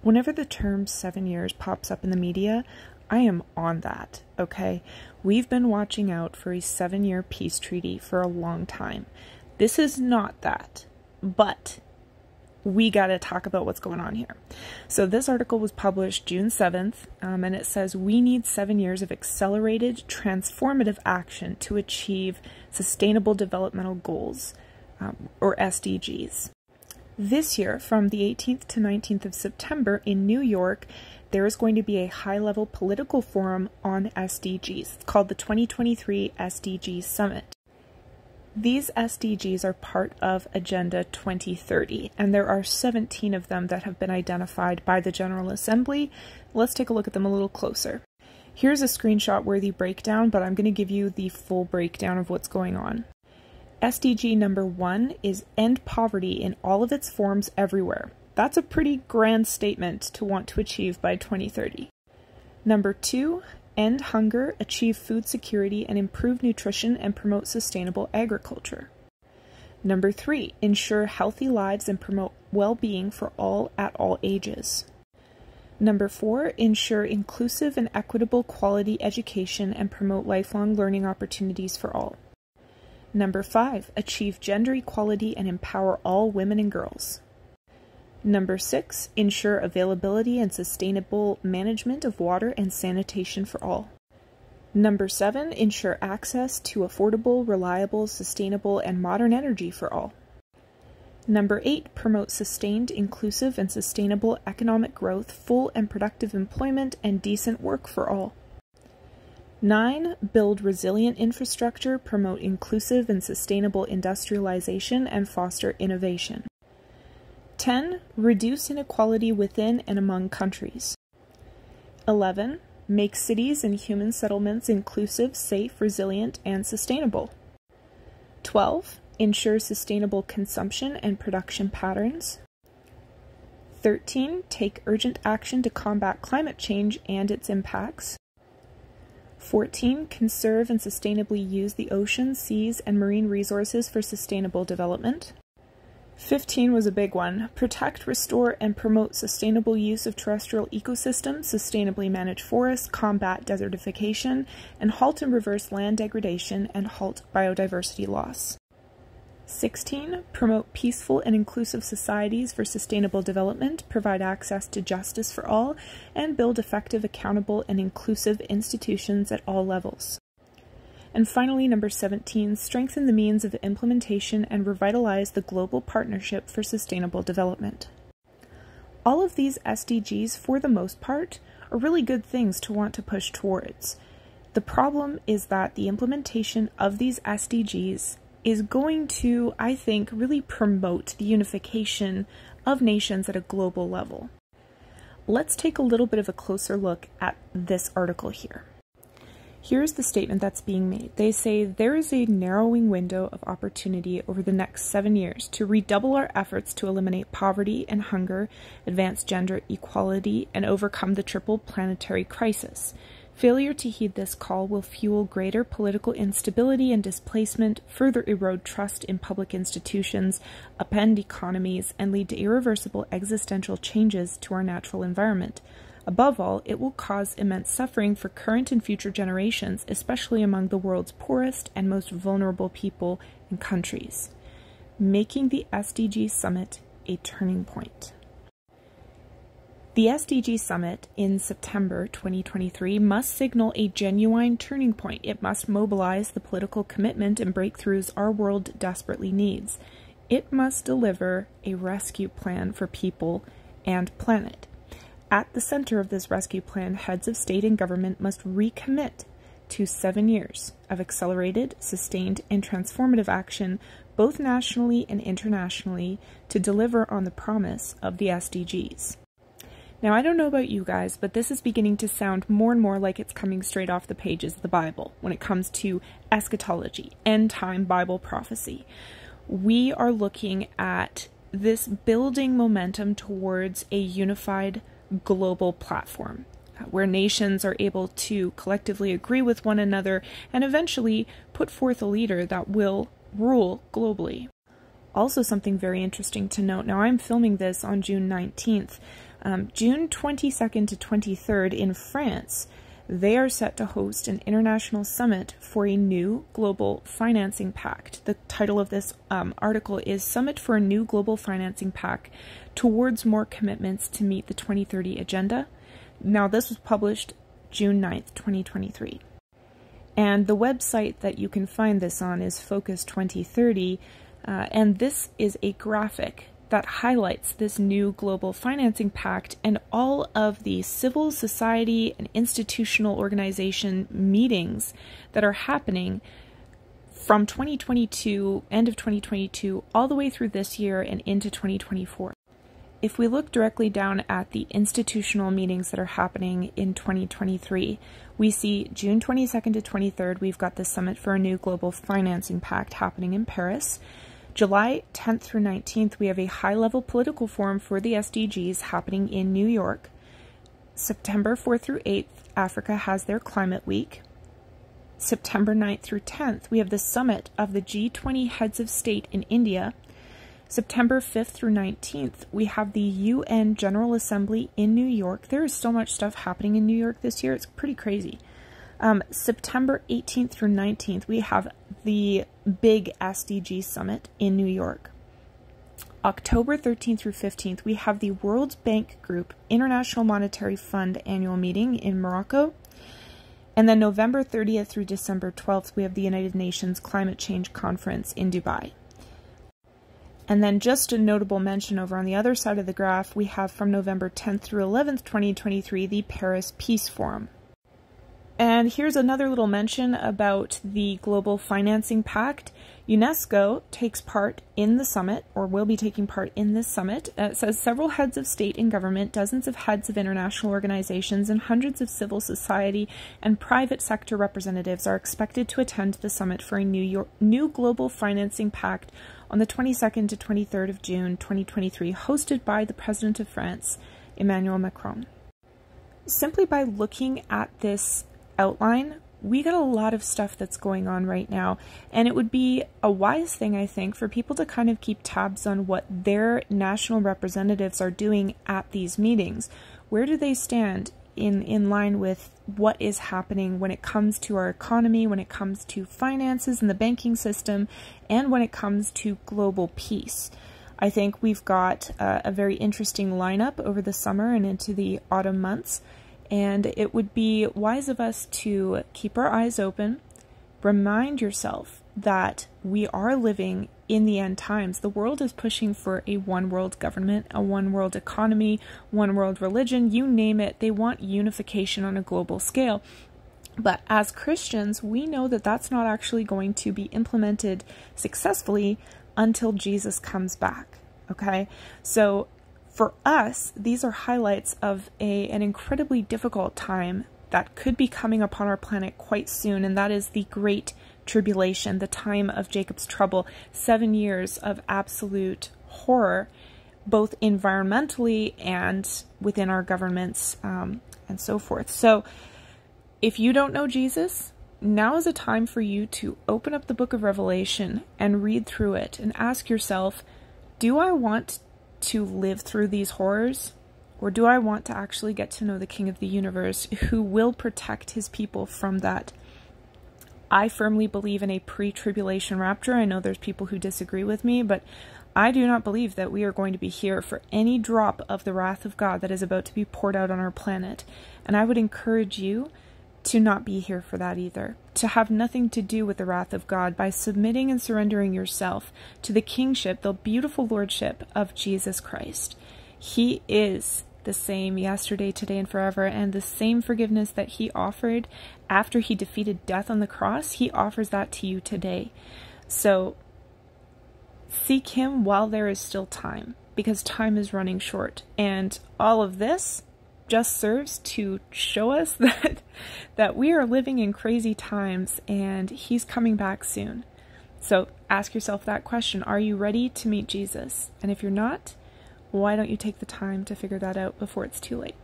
Whenever the term 7 years pops up in the media, I am on that, okay? We've been watching out for a 7-year peace treaty for a long time. This is not that, but we got to talk about what's going on here. So this article was published June 7th, and it says, we need 7 years of accelerated transformative action to achieve Sustainable Developmental Goals, or SDGs. This year, from the 18th to 19th of September in New York, there is going to be a high-level political forum on SDGs. It's called the 2023 SDG Summit. These SDGs are part of Agenda 2030, and there are 17 of them that have been identified by the General Assembly. Let's take a look at them a little closer. Here's a screenshot-worthy breakdown, but I'm going to give you the full breakdown of what's going on. SDG number 1 is end poverty in all of its forms everywhere. That's a pretty grand statement to want to achieve by 2030. Number 2, end hunger, achieve food security, and improve nutrition and promote sustainable agriculture. Number 3, ensure healthy lives and promote well-being for all at all ages. Number 4, ensure inclusive and equitable quality education and promote lifelong learning opportunities for all. Number 5, achieve gender equality and empower all women and girls. Number 6, ensure availability and sustainable management of water and sanitation for all. Number 7, ensure access to affordable, reliable, sustainable, and modern energy for all. Number 8, promote sustained, inclusive, and sustainable economic growth, full and productive employment, and decent work for all. 9, build resilient infrastructure, promote inclusive and sustainable industrialization, and foster innovation. 10, reduce inequality within and among countries. 11, make cities and human settlements inclusive, safe, resilient, and sustainable. 12, ensure sustainable consumption and production patterns. 13, take urgent action to combat climate change and its impacts. 14, conserve and sustainably use the oceans, seas, and marine resources for sustainable development. 15 was a big one. Protect, restore, and promote sustainable use of terrestrial ecosystems, sustainably manage forests, combat desertification, and halt and reverse land degradation and halt biodiversity loss. 16, promote peaceful and inclusive societies for sustainable development, provide access to justice for all, and build effective, accountable, and inclusive institutions at all levels. And finally, number 17, strengthen the means of implementation and revitalize the global partnership for sustainable development. All of these SDGs, for the most part, are really good things to want to push towards. The problem is that the implementation of these SDGs is going to, I think, really promote the unification of nations at a global level. Let's take a little bit of a closer look at this article here. Here's the statement that's being made. They say, there is a narrowing window of opportunity over the next 7 years to redouble our efforts to eliminate poverty and hunger, advance gender equality, and overcome the triple planetary crisis. Failure to heed this call will fuel greater political instability and displacement, further erode trust in public institutions, upend economies, and lead to irreversible existential changes to our natural environment. Above all, it will cause immense suffering for current and future generations, especially among the world's poorest and most vulnerable people and countries, making the SDG Summit a turning point. The SDG Summit in September 2023 must signal a genuine turning point. It must mobilize the political commitment and breakthroughs our world desperately needs. It must deliver a rescue plan for people and planet. At the center of this rescue plan, heads of state and government must recommit to 7 years of accelerated, sustained, and transformative action, both nationally and internationally, to deliver on the promise of the SDGs. Now, I don't know about you guys, but this is beginning to sound more and more like it's coming straight off the pages of the Bible when it comes to eschatology, end-time Bible prophecy. We are looking at this building momentum towards a unified global platform where nations are able to collectively agree with one another and eventually put forth a leader that will rule globally. Also, something very interesting to note, now I'm filming this on June 19th, June 22nd to 23rd in France, they are set to host an international summit for a new Global Financing Pact. The title of this article is Summit for a New Global Financing Pact Towards More Commitments to Meet the 2030 Agenda. Now, this was published June 9th, 2023. And the website that you can find this on is Focus 2030, and this is a graphic that highlights this new Global Financing Pact and all of the civil society and institutional organization meetings that are happening from 2022, end of 2022, all the way through this year and into 2024. If we look directly down at the institutional meetings that are happening in 2023, we see June 22nd to 23rd, we've got the Summit for a New Global Financing Pact happening in Paris. July 10th through 19th, we have a high-level political forum for the SDGs happening in New York. September 4th through 8th, Africa has their Climate Week. September 9th through 10th, we have the summit of the G20 heads of state in India. September 5th through 19th, we have the UN General Assembly in New York. There is so much stuff happening in New York this year. It's pretty crazy. September 18th through 19th, we have the big SDG Summit in New York. October 13th through 15th, we have the World Bank Group International Monetary Fund annual meeting in Morocco. And then November 30th through December 12th, we have the United Nations Climate Change Conference in Dubai. And then just a notable mention over on the other side of the graph, we have from November 10th through 11th, 2023, the Paris Peace Forum. And here's another little mention about the Global Financing Pact. UNESCO takes part in the summit, or will be taking part in this summit. It says several heads of state and government, dozens of heads of international organizations, and hundreds of civil society and private sector representatives are expected to attend the summit for a new Global Financing Pact on the 22nd to 23rd of June 2023, hosted by the President of France, Emmanuel Macron. Simply by looking at this outline, we got a lot of stuff that's going on right now, and it would be a wise thing, I think, for people to kind of keep tabs on what their national representatives are doing at these meetings. Where do they stand in line with what is happening when it comes to our economy, when it comes to finances and the banking system, and when it comes to global peace? I think we've got a very interesting lineup over the summer and into the autumn months. And it would be wise of us to keep our eyes open, remind yourself that we are living in the end times. The world is pushing for a one world government, a one world economy, one world religion, you name it. They want unification on a global scale. But as Christians, we know that that's not actually going to be implemented successfully until Jesus comes back. Okay? So for us, these are highlights of an incredibly difficult time that could be coming upon our planet quite soon, and that is the Great Tribulation, the time of Jacob's trouble, 7 years of absolute horror, both environmentally and within our governments and so forth. So if you don't know Jesus, now is a time for you to open up the book of Revelation and read through it and ask yourself, do I want to live through these horrors, or do I want to actually get to know the King of the universe who will protect his people from that? I firmly believe in a pre-tribulation rapture. I know there's people who disagree with me, but I do not believe that we are going to be here for any drop of the wrath of God that is about to be poured out on our planet. And I would encourage you to not be here for that either, to have nothing to do with the wrath of God by submitting and surrendering yourself to the kingship, the beautiful lordship of Jesus Christ. He is the same yesterday, today, and forever, and the same forgiveness that he offered after he defeated death on the cross, he offers that to you today. So seek him while there is still time, because time is running short, and all of this just serves to show us that we are living in crazy times and he's coming back soon. So ask yourself that question. Are you ready to meet Jesus? And if you're not, why don't you take the time to figure that out before it's too late?